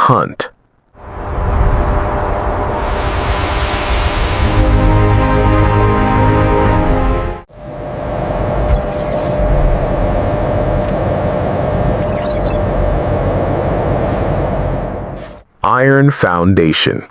hunt. Iron foundation.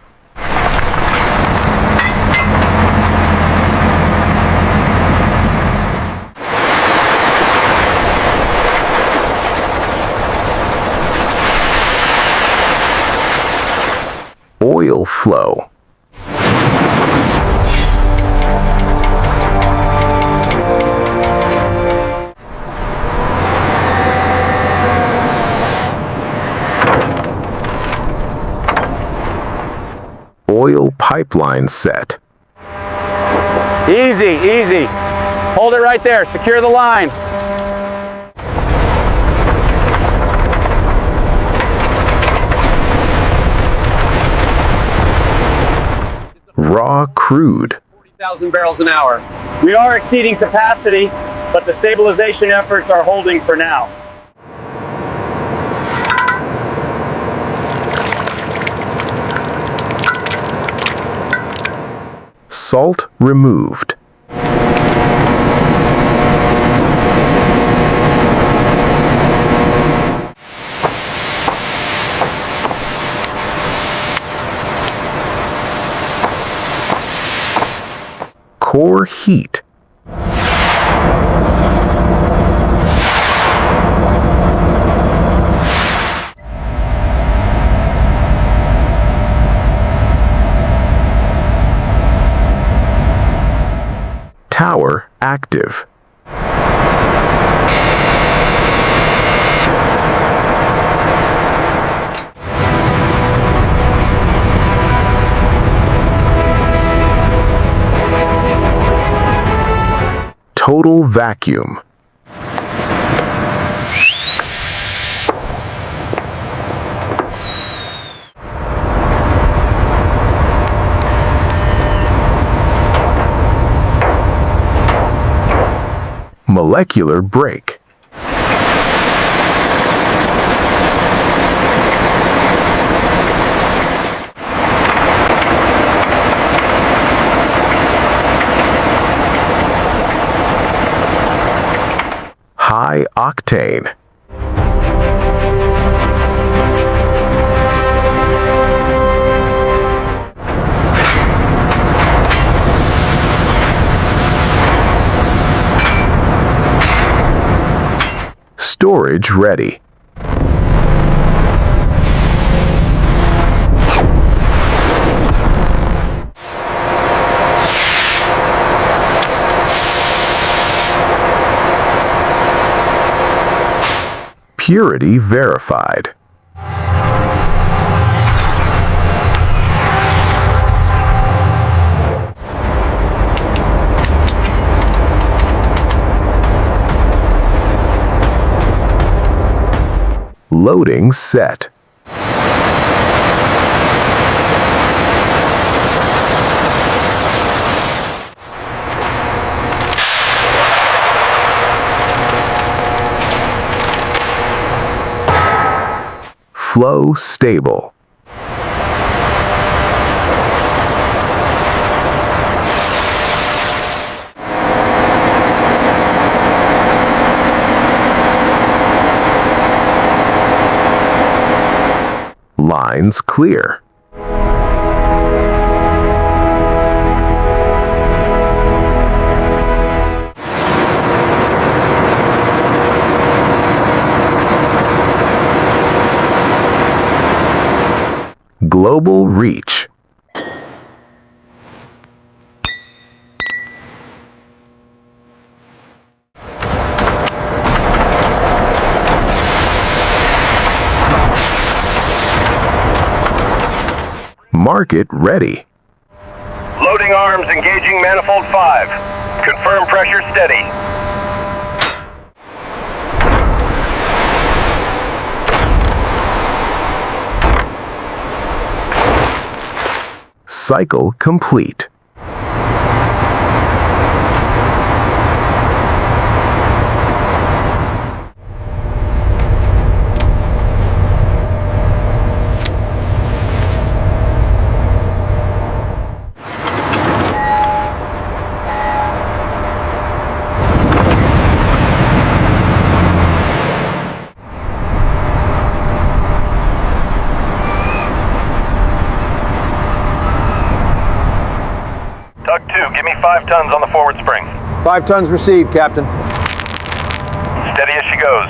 Oil flow. Oil pipeline set. Easy, easy. Hold it right there. Secure the line. Raw crude. 40,000 barrels an hour. We are exceeding capacity, but the stabilization efforts are holding for now. Salt removed. Core heat. Tower active. Total vacuum. Molecular break. High octane. Storage ready. Purity verified. Loading set. Flow stable. Lines clear. Global reach. Market ready. Loading arms, engaging manifold 5. Confirm pressure steady. Cycle complete. 5 tons received, Captain. Steady as she goes.